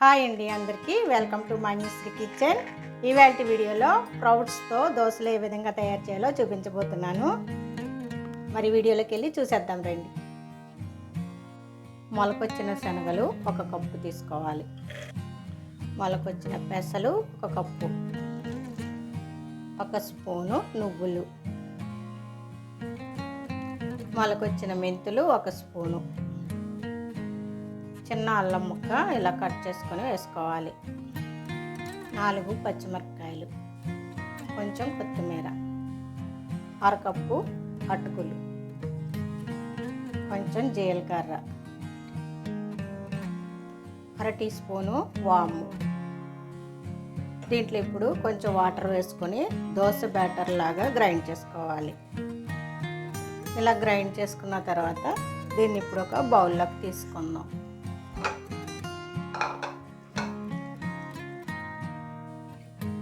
Hi అండి, అందరికీ welcome to Manisri kitchen. ఇవాల్టి వీడియోలో స్ప్రౌట్స్తో దోశలు ఏ విధంగా తయారు చేయాలో చూపించబోతున్నాను. మరి వీడియోలోకి వెళ్ళి చూసేద్దాం రండి. మొలకొచ్చిన శనగలు 1 కప్పు తీసుకోవాలి. మొలకొచ్చిన పెసలు 1 కప్పు, 1 స్పూను నువ్వులు, మొలకొచ్చిన మెంతులు 1 స్పూను, చిన్న అల్లం ముక్క ఇలా కట్ చేసుకొని వేసుకోవాలి, 4 పచ్చిమిరపకాయలు, కొంచెం కొత్తిమీర, 1/2 కప్పు అటుకులు, కొంచెం జీలకర్ర, 1/2 టీ స్పూను వాము. దీంట్లో ఇప్పుడు కొంచెం వాటర్ వేసుకొని దోశ బ్యాటర్ లాగా గ్రైండ్ చేసుకోవాలి. ఇలా గ్రైండ్ చేసుకున్న తర్వాత దీన్ని ఇప్పుడు ఒక బౌల్లోకి తీసుకుందాం.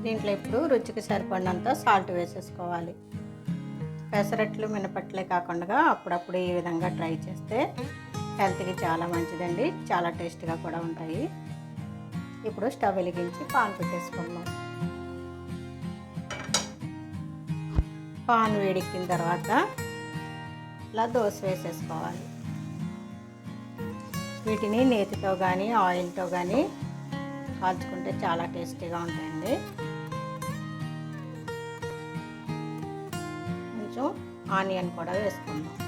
దీంట్లో ఇప్పుడు రుచికి సరిపడినంత సాల్ట్ వేసేసుకోవాలి. పెసరట్లు మినపట్లే కాకుండా అప్పుడప్పుడు ఈ విధంగా ట్రై చేస్తే హెల్త్కి చాలా మంచిదండి, చాలా టేస్ట్గా కూడా ఉంటాయి. ఇప్పుడు స్టవ్ వెలిగించి పాన్ పెట్టేసుకుందాం. పాన్ వేడెక్కిన తర్వాత ఇలా దోశ వేసేసుకోవాలి. వీటిని నేతితో కానీ ఆయిల్తో కానీ కాల్చుకుంటే చాలా టేస్టీగా ఉంటాయండి. కొంచెం ఆనియన్ కూడా వేసుకుందాం,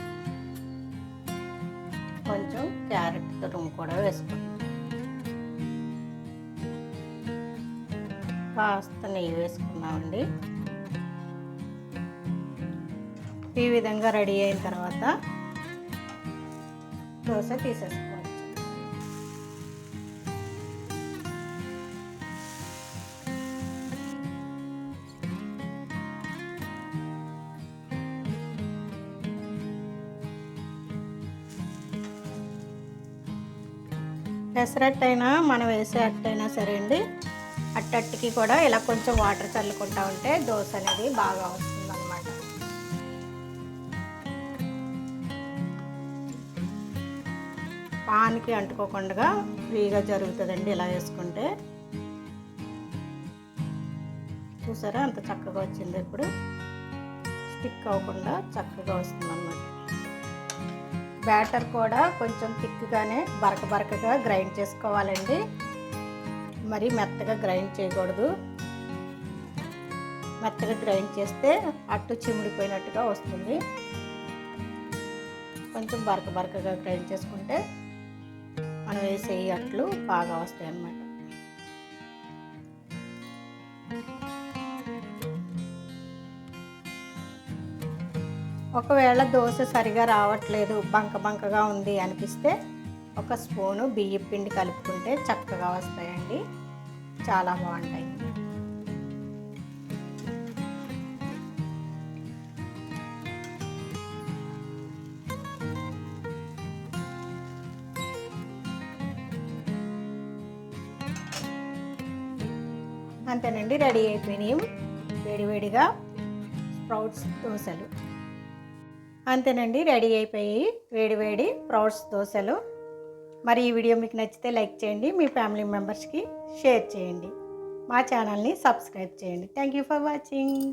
కొంచెం క్యారెట్ తురుము కూడా వేసుకుందాం, కాస్త నెయ్యి వేసుకున్నామండి. ఈ విధంగా రెడీ అయిన తర్వాత దోశ తీసేసుకోవాలి. పెసరట్టు అయినా మనం వేసే అట్టైనా సరే అండి, అట్టకి కూడా ఇలా కొంచెం వాటర్ చల్లుకుంటా ఉంటే దోశ అనేది బాగా వస్తుంది అన్నమాట. పాన్కి అంటుకోకుండా ఫ్రీగా జరుగుతుందండి ఇలా వేసుకుంటే. చూసారా అంత చక్కగా వచ్చింది. ఇప్పుడు స్టిక్ అవ్వకుండా చక్కగా వస్తుంది అన్నమాట. బ్యాటర్ కూడా కొంచెం థిక్గానే బరకగా గ్రైండ్ చేసుకోవాలండి, మరి మెత్తగా గ్రైండ్ చేయకూడదు. మెత్తగా గ్రైండ్ చేస్తే అట్టు చిమిడిపోయినట్టుగా వస్తుంది. కొంచెం బరకగా గ్రైండ్ చేసుకుంటే మనం వేసే ఈ అట్లు బాగా వస్తాయి అన్నమాట. ఒకవేళ దోశ సరిగా రావట్లేదు, బంకగా ఉంది అనిపిస్తే 1 స్పూను బియ్యం పిండి కలుపుకుంటే చక్కగా వస్తాయండి, చాలా బాగుంటాయి. అంతేనండి, రెడీ అయిపోయినాయి వేడివేడిగా స్ప్రౌట్స్ దోశలు. అంతేనండి, రెడీ అయిపోయి వేడి స్ప్రౌట్స్ దోశలు. మరి ఈ వీడియో మీకు నచ్చితే లైక్ చేయండి, మీ ఫ్యామిలీ మెంబర్స్కి షేర్ చేయండి, మా ఛానల్ని సబ్స్క్రైబ్ చేయండి. Thank you for watching.